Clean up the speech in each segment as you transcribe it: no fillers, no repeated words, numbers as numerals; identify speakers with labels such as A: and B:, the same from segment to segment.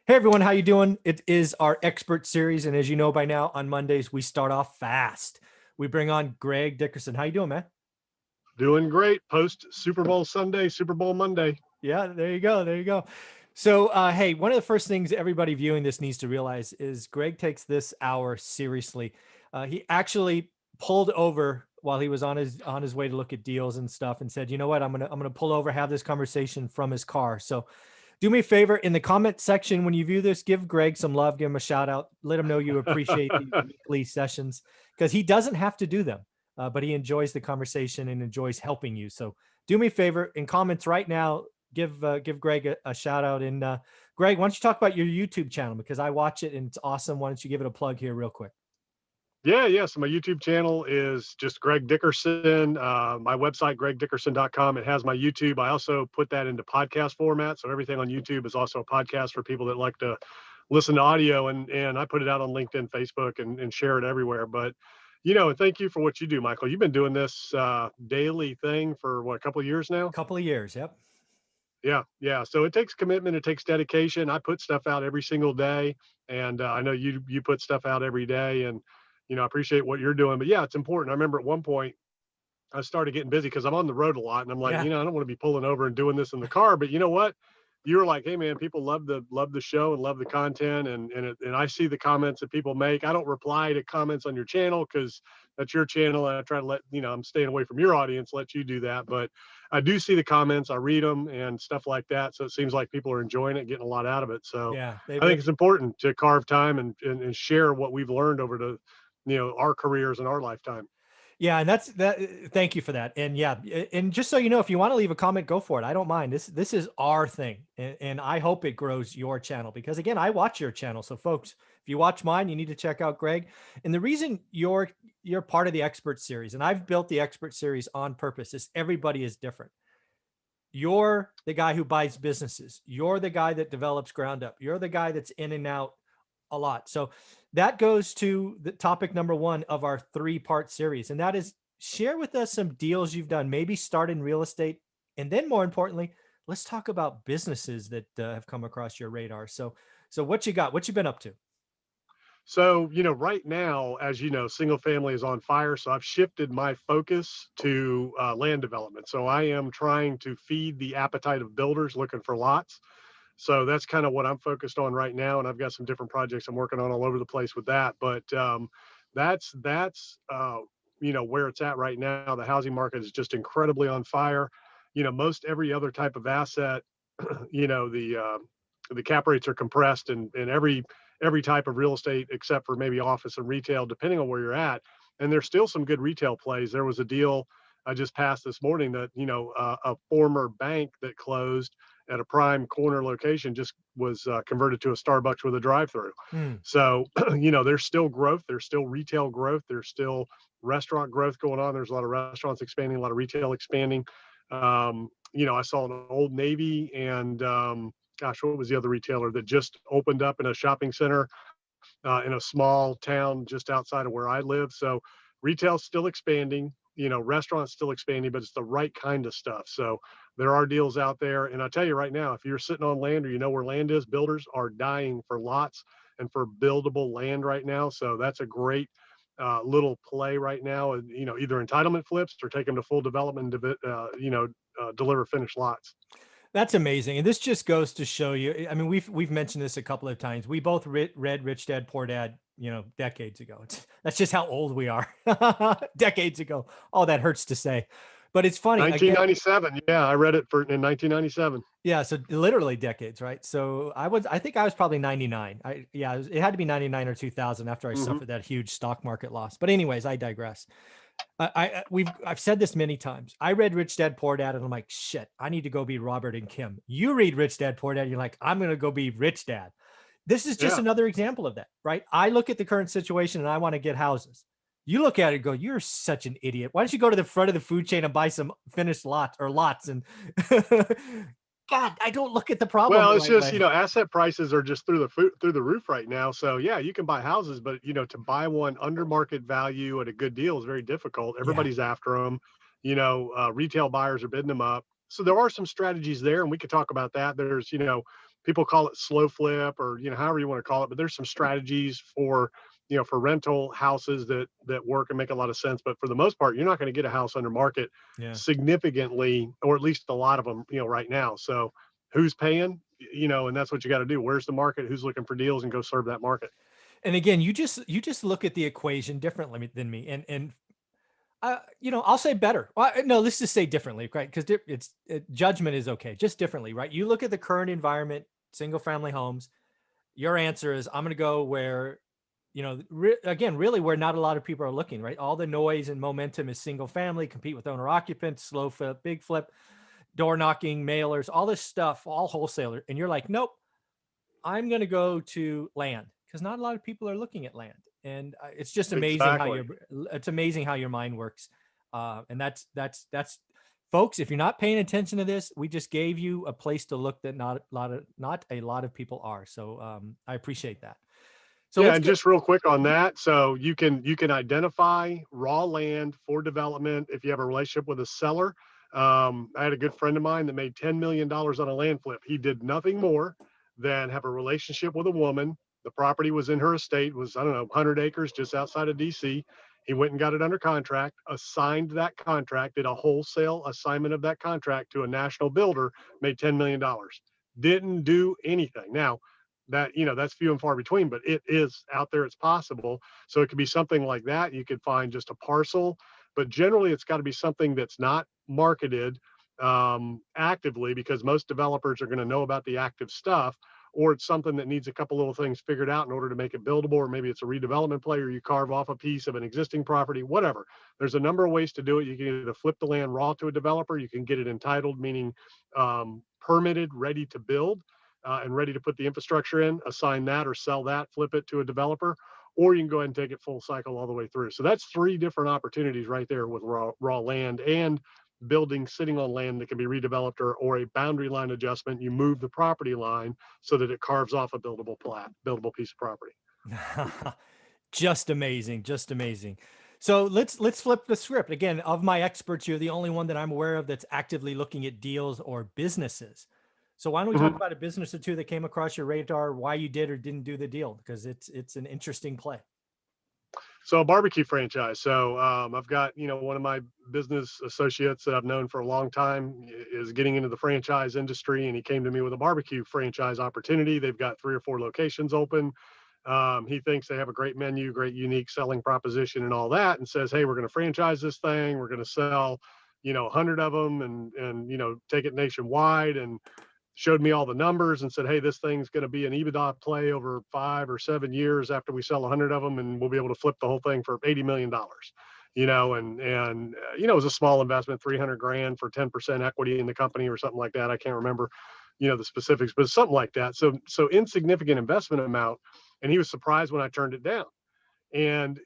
A: Hey everyone, how you doing? It is our expert series, and as you know by now, on Mondays we start off fast. We bring on Greg Dickerson. How you doing, man?
B: Doing great. Post Super Bowl Sunday, Super Bowl Monday.
A: Yeah, there you go. There you go. So, hey, one of the first things everybody viewing this needs to realize is Greg takes this hour seriously. He actually pulled over while he was on his way to look at deals and stuff, and said, "You know what? I'm gonna pull over, have this conversation from his car." So, do me a favor in the comment section when you view this, give Greg some love, give him a shout out, let him know you appreciate the weekly sessions because he doesn't have to do them, but he enjoys the conversation and enjoys helping you. So, do me a favor in comments right now, give Greg a shout out. And Greg, why don't you talk about your YouTube channel because I watch it and it's awesome. Why don't you give it a plug here real quick?
B: Yeah. So my YouTube channel is just Greg Dickerson. My website, gregdickerson.com. It has my YouTube. I also put that into podcast format. So everything on YouTube is also a podcast for people that like to listen to audio. And I put it out on LinkedIn, Facebook, and share it everywhere. But, and thank you for what you do, Michael. You've been doing this daily thing for what, a couple of years now?
A: Couple of years, yep.
B: Yeah. So it takes commitment. It takes dedication. I put stuff out every single day, and I know you put stuff out every day, and I appreciate what you're doing. But yeah, it's important. I remember at one point I started getting busy because I'm on the road a lot, and I'm like,
A: Yeah.
B: I don't want to be pulling over and doing this in the car. But you know what? You were like, hey man, people love the show and love the content, and I see the comments that people make. I don't reply to comments on your channel because that's your channel, and I try to let I'm staying away from your audience, let you do that. But I do see the comments, I read them and stuff like that. So it seems like people are enjoying it, getting a lot out of it. So
A: Yeah.
B: I think it's important to carve time and share what we've learned over the our careers and our lifetime.
A: Yeah, and that's that. Thank you for that. And yeah, and just so you know, if you want to leave a comment, go for it. I don't mind. This is our thing, and I hope it grows your channel because again, I watch your channel. So, folks, if you watch mine, you need to check out Greg. And the reason you're part of the expert series, and I've built the expert series on purpose, is everybody is different. You're the guy who buys businesses. You're the guy that develops ground up. You're the guy that's in and out a lot. So that goes to the topic number one of our 3-part series. And that is share with us some deals you've done, maybe start in real estate. And then more importantly, let's talk about businesses that have come across your radar. So what you got, what you been up to?
B: So, right now, as you know, single family is on fire. So I've shifted my focus to land development. So I am trying to feed the appetite of builders looking for lots. So that's kind of what I'm focused on right now. And I've got some different projects I'm working on all over the place with that. But that's where it's at right now. The housing market is just incredibly on fire. Most every other type of asset, the cap rates are compressed, and every type of real estate except for maybe office and retail, depending on where you're at. And there's still some good retail plays. There was a deal I just passed this morning that a former bank that closed at a prime corner location just was converted to a Starbucks with a drive-through.
A: Hmm.
B: So there's still growth. There's still retail growth. There's still restaurant growth going on. There's a lot of restaurants expanding, a lot of retail expanding. I saw an Old Navy and gosh, what was the other retailer that just opened up in a shopping center in a small town just outside of where I live? So retail's still expanding, restaurants still expanding, but it's the right kind of stuff. So there are deals out there. And I tell you right now, if you're sitting on land or you know where land is, builders are dying for lots and for buildable land right now. So that's a great little play right now, and either entitlement flips or take them to full development, deliver finished lots.
A: That's amazing. And this just goes to show you. I mean, we've mentioned this a couple of times. We both read Rich Dad Poor Dad, decades ago. That's just how old we are. Decades ago. Oh, that hurts to say. But it's funny. Again,
B: 1997. Yeah, I read it in 1997.
A: yeah, so literally decades, right? So I think I was probably 99. It had to be 99 or 2000 after I
B: Hmm.
A: suffered that huge stock market loss. But anyways, I digress. I've said this many times. I read Rich Dad Poor Dad, and I'm like, shit, I need to go be Robert and Kim. You read Rich Dad Poor Dad, and you're like, I'm gonna go be Rich Dad. This is just
B: Yeah.
A: another example of that, right? I look at the current situation and I want to get houses. You look at it and go, you're such an idiot. Why don't you go to the front of the food chain and buy some finished lots and God, I don't look at the problem
B: Well,
A: the
B: it's
A: right
B: just,
A: way.
B: asset prices are just through the roof right now. So yeah, you can buy houses, but to buy one under market value at a good deal is very difficult.
A: Yeah.
B: Everybody's after them. Retail buyers are bidding them up. So there are some strategies there, and we could talk about that. There's, people call it slow flip, or however you want to call it, but there's some strategies for for rental houses that work and make a lot of sense. But for the most part, you're not going to get a house under market
A: Yeah.
B: significantly, or at least a lot of them, right now. So who's paying? And that's what you got to do. Where's the market? Who's looking for deals, and go serve that market.
A: And again, you just look at the equation differently than me. And I'll say better. Well, no, let's just say differently, right? Because judgment is okay, just differently, right? You look at the current environment, single family homes. Your answer is I'm going to go where, again, really where not a lot of people are looking, right? All the noise and momentum is single family, compete with owner occupants, slow flip, big flip, door knocking, mailers, all this stuff, all wholesaler. And you're like, nope, I'm going to go to land because not a lot of people are looking at land. And it's just amazing how
B: Exactly.
A: it's amazing how your mind works. And that's folks, if you're not paying attention to this, we just gave you a place to look that not a lot of people are. So I appreciate that. So
B: Yeah,
A: let's
B: and
A: get
B: just real quick on that, so you can identify raw land for development if you have a relationship with a seller. I had a good friend of mine that made $10 million on a land flip. He did nothing more than have a relationship with a woman. The property was in her estate, was, I don't know, 100 acres just outside of DC. He went and got it under contract, assigned that contract, did a wholesale assignment of that contract to a national builder, made $10 million. Didn't do anything. Now, that's few and far between, but it is out there. It's possible. So it could be something like that. You could find just a parcel, but generally it's got to be something that's not marketed actively, because most developers are going to know about the active stuff, or it's something that needs a couple little things figured out in order to make it buildable, or maybe it's a redevelopment play, or you carve off a piece of an existing property, whatever. There's a number of ways to do it. You can either flip the land raw to a developer, you can get it entitled, meaning permitted, ready to build, and ready to put the infrastructure in, assign that or sell that, flip it to a developer, or you can go ahead and take it full cycle all the way through. So that's three different opportunities right there with raw land, and building sitting on land that can be redeveloped, or a boundary line adjustment. You move the property line so that it carves off a buildable piece of property.
A: just amazing, just amazing. So let's flip the script again. Of my experts, you're the only one that I'm aware of that's actively looking at deals or businesses. So why don't we talk
B: Mhm.
A: about a business or two that came across your radar, why you did or didn't do the deal? Because it's an interesting play.
B: So a barbecue franchise. So I've got, one of my business associates that I've known for a long time is getting into the franchise industry, and he came to me with a barbecue franchise opportunity. They've got 3 or 4 locations open. He thinks they have a great menu, great unique selling proposition, and all that, and says, "Hey, we're going to franchise this thing. We're going to sell, 100 of them, and take it nationwide." And showed me all the numbers and said, "Hey, this thing's going to be an EBITDA play over 5 or 7 years after we sell 100 of them, and we'll be able to flip the whole thing for $80 million." It was a small investment, 300 grand for 10% equity in the company or something like that. I can't remember, the specifics, but something like that. So insignificant investment amount, and he was surprised when I turned it down. And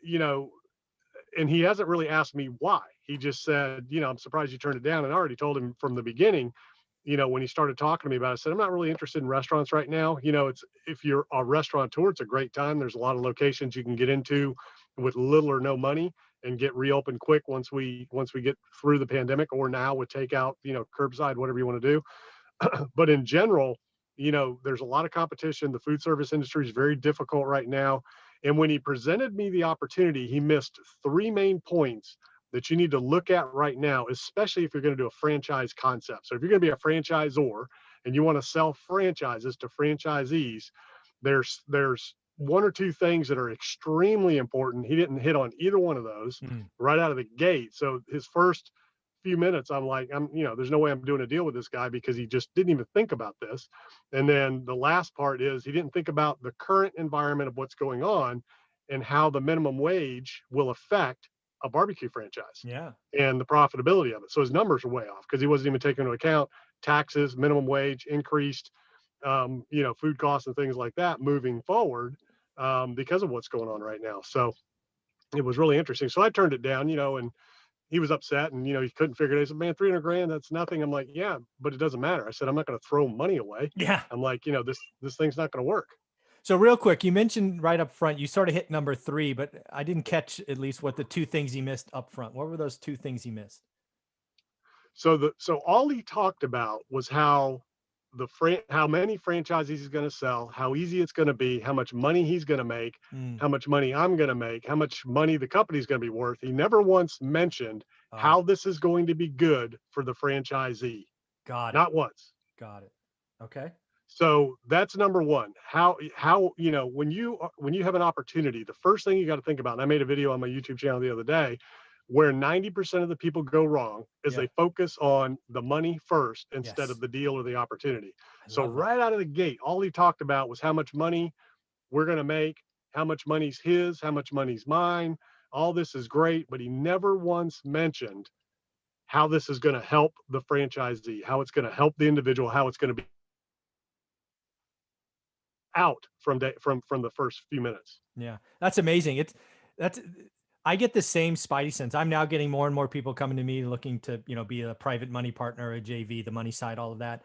B: and he hasn't really asked me why. He just said, "I'm surprised you turned it down." And I already told him from the beginning, when he started talking to me about it, I said, "I'm not really interested in restaurants right now." It's, if you're a restaurateur, it's a great time. There's a lot of locations you can get into with little or no money and get reopened quick once we get through the pandemic, or now with takeout, curbside, whatever you want to do. But in general, there's a lot of competition. The food service industry is very difficult right now. And when he presented me the opportunity, he missed three main points that you need to look at right now, especially if you're going to do a franchise concept. So if you're going to be a franchisor and you want to sell franchises to franchisees, there's one or two things that are extremely important. He didn't hit on either one of those
A: Mm.
B: right out of the gate. So his first few minutes, I'm like, there's no way I'm doing a deal with this guy, because he just didn't even think about this. And then the last part is, he didn't think about the current environment of what's going on and how the minimum wage will affect a barbecue franchise
A: Yeah.
B: and the profitability of it. So his numbers are way off because he wasn't even taking into account taxes, minimum wage, increased, food costs and things like that moving forward, because of what's going on right now. So it was really interesting. So I turned it down, and he was upset, and he couldn't figure it out. He said, "Man, 300 grand, that's nothing." I'm like, "Yeah, but it doesn't matter." I said, "I'm not going to throw money away."
A: Yeah.
B: I'm like, this thing's not going to work.
A: So real quick, you mentioned right up front, you sort of hit number three, but I didn't catch at least what the two things he missed up front. What were those two things he missed?
B: So all he talked about was how how many franchises he's going to sell, how easy it's going to be, how much money he's going to make,
A: Mm.
B: how much money I'm going to make, how much money the company's going to be worth. He never once mentioned
A: Oh,
B: how this is going to be good for the franchisee.
A: got it.
B: Not once.
A: Got it. Okay.
B: So that's number one. How when you have an opportunity, the first thing you got to think about, and I made a video on my YouTube channel the other day, where 90% of the people go wrong is
A: Yeah.
B: they focus on the money first instead of
A: Yes.
B: the deal or the opportunity.
A: I
B: So
A: love that.
B: right out of the gate, all he talked about was how much money we're going to make, how much money's his, how much money's mine. All this is great, but he never once mentioned how this is going to help the franchisee, how it's going to help the individual, how it's going to be out from the first few minutes.
A: Yeah. That's amazing. That's I get the same spidey sense. I'm now getting more and more people coming to me looking to, be a private money partner, a JV, the money side, all of that.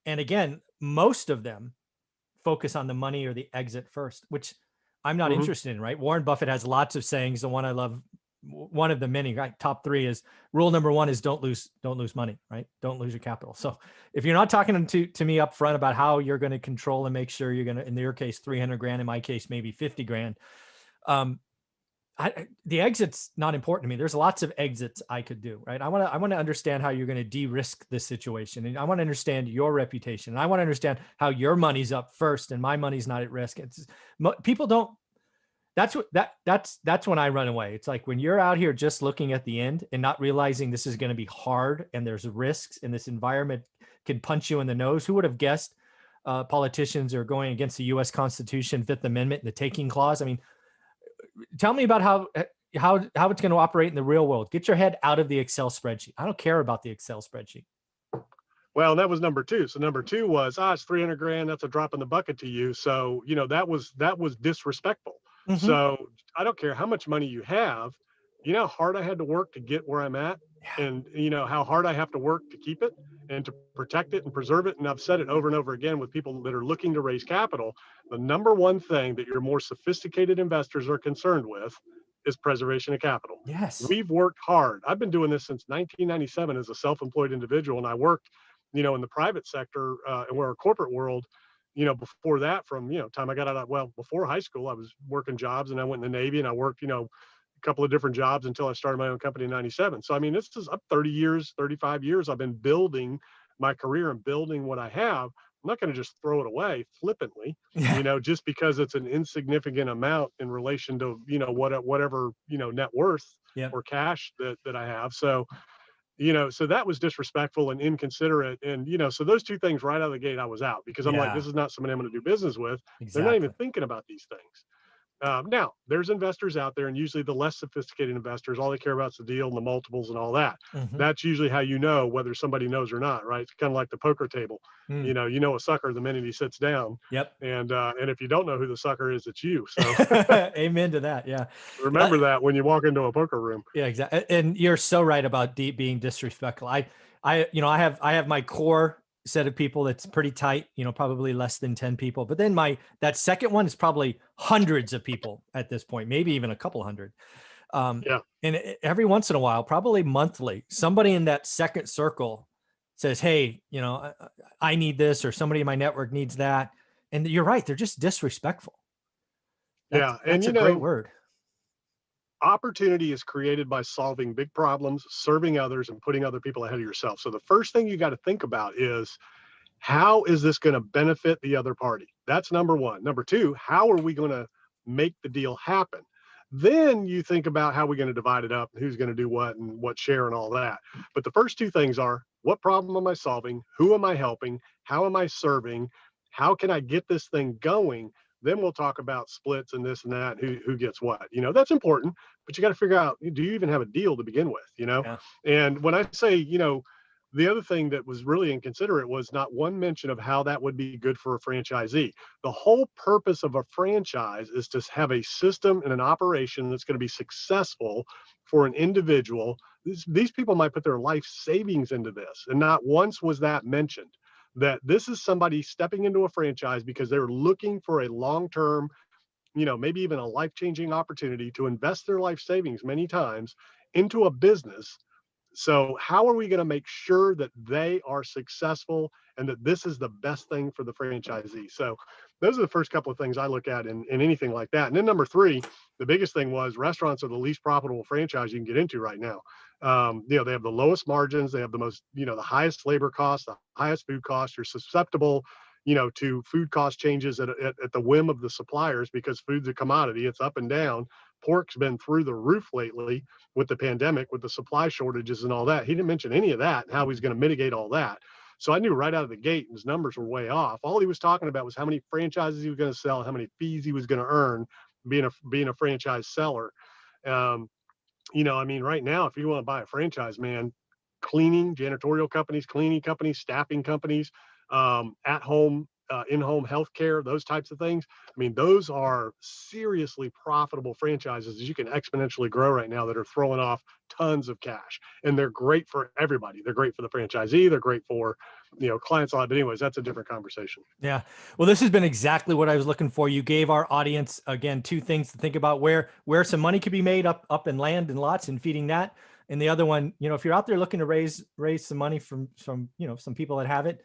A: And again, most of them focus on the money or the exit first, which I'm not
B: Hmm.
A: interested in, right? Warren Buffett has lots of sayings. The one I love, one of the many, right? Top three is rule number one is don't lose money, right? Don't lose your capital. So if you're not talking to me up front about how you're going to control and make sure you're going to, in your case, 300 grand, in my case, maybe 50 grand. Um, the exit's not important to me. There's lots of exits I could do, right? I want to understand how you're going to de-risk this situation. And I want to understand your reputation. And I want to understand how your money's up first and my money's not at risk. People don't, that's when I run away. It's like when you're out here just looking at the end and not realizing this is going to be hard and there's risks and this environment can punch you in the nose. Who would have guessed politicians are going against the US Constitution, Fifth Amendment, and the taking clause? I mean, tell me about how it's going to operate in the real world. Get your head out of the Excel spreadsheet. I don't care about the Excel spreadsheet.
B: Well, that was number two. So number two was, it's 300 grand. That's a drop in the bucket to you. So, that was disrespectful.
A: Mm-hmm.
B: So I don't care how much money you have. You know how hard I had to work to get where I'm at,
A: Yeah.
B: and you know how hard I have to work to keep it and to protect it and preserve it. And I've said it over and over again with people that are looking to raise capital. The number one thing that your more sophisticated investors are concerned with is preservation of capital.
A: Yes.
B: We've worked hard. I've been doing this since 1997 as a self-employed individual, and I worked in the private sector and where our corporate world, before that, from, time I got out of, well, before high school, I was working jobs and I went in the Navy and I worked, a couple of different jobs until I started my own company in 97. So, I mean, this is up 30 years, 35 years. I've been building my career and building what I have. I'm not going to just throw it away flippantly,
A: Yeah.
B: just because it's an insignificant amount in relation to, whatever, net worth
A: Yep.
B: or cash that I have. So, so that was disrespectful and inconsiderate. And, so those two things right out of the gate, I was out because I'm like,
A: Yeah.
B: this is not somebody I'm going to do business with. They're not even
A: Exactly.
B: thinking about these things. Now, there's investors out there, and usually the less sophisticated investors, all they care about is the deal and the multiples and all that.
A: Mm-hmm.
B: That's usually how you know whether somebody knows or not, right? It's kind of like the poker table.
A: Mm.
B: A sucker the minute he sits down,
A: Yep.
B: and if you don't know who the sucker is, it's you. So
A: Amen to that. Yeah.
B: remember that when you walk into a poker room.
A: Yeah, exactly. And you're so right about being disrespectful. I have my core set of people that's pretty tight, probably less than 10 people. But then that second one is probably hundreds of people at this point, maybe even a couple hundred.
B: Yeah.
A: And every once in a while, probably monthly, somebody in that second circle says, hey, I need this, or somebody in my network needs that. And you're right. They're just disrespectful.
B: Yeah. And,
A: That's a great word.
B: opportunity is created by solving big problems, serving others, and putting other people ahead of yourself. So the first thing you got to think about is, how is this going to benefit the other party? That's number one. Number two, how are we going to make the deal happen? Then you think about how we're going to divide it up, who's going to do what and what share and all that. But the first two things are, what problem am I solving? Who am I helping? How am I serving? How can I get this thing going? Then we'll talk about splits and this and that, who gets what. That's important, but you got to figure out, do you even have a deal to begin with?
A: Yeah.
B: And when I say, the other thing that was really inconsiderate was not one mention of how that would be good for a franchisee. The whole purpose of a franchise is to have a system and an operation that's going to be successful for an individual. These people might put their life savings into this, and not once was that mentioned. That this is somebody stepping into a franchise because they're looking for a long-term, maybe even a life-changing opportunity to invest their life savings many times into a business So how are we going to make sure that they are successful and that this is the best thing for the franchisee? So those are the first couple of things I look at in anything like that. And then number three, the biggest thing was restaurants are the least profitable franchise you can get into right now. They have the lowest margins, they have the most, the highest labor costs, the highest food costs. You're susceptible, to food cost changes at the whim of the suppliers because food's a commodity. It's up and down. Pork's been through the roof lately with the pandemic, with the supply shortages and all that. He didn't mention any of that, how he's going to mitigate all that. So I knew right out of the gate his numbers were way off. All he was talking about was how many franchises he was going to sell, how many fees he was going to earn being a franchise seller. Um, right now, if you want to buy a franchise, man, cleaning, janitorial companies, cleaning companies, staffing companies, at home, in-home healthcare, those types of things. I mean, those are seriously profitable franchises that you can exponentially grow right now that are throwing off tons of cash, and they're great for everybody. They're great for the franchisee. They're great for, clients. But anyways, that's a different conversation.
A: Yeah. Well, this has been exactly what I was looking for. You gave our audience, again, two things to think about: where some money could be made up in land and lots and feeding that. And the other one, if you're out there looking to raise some money from some people that have it,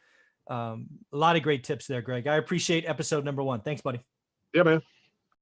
A: a lot of great tips there, Greg. I appreciate episode number 1. Thanks, buddy.
B: Yeah, man.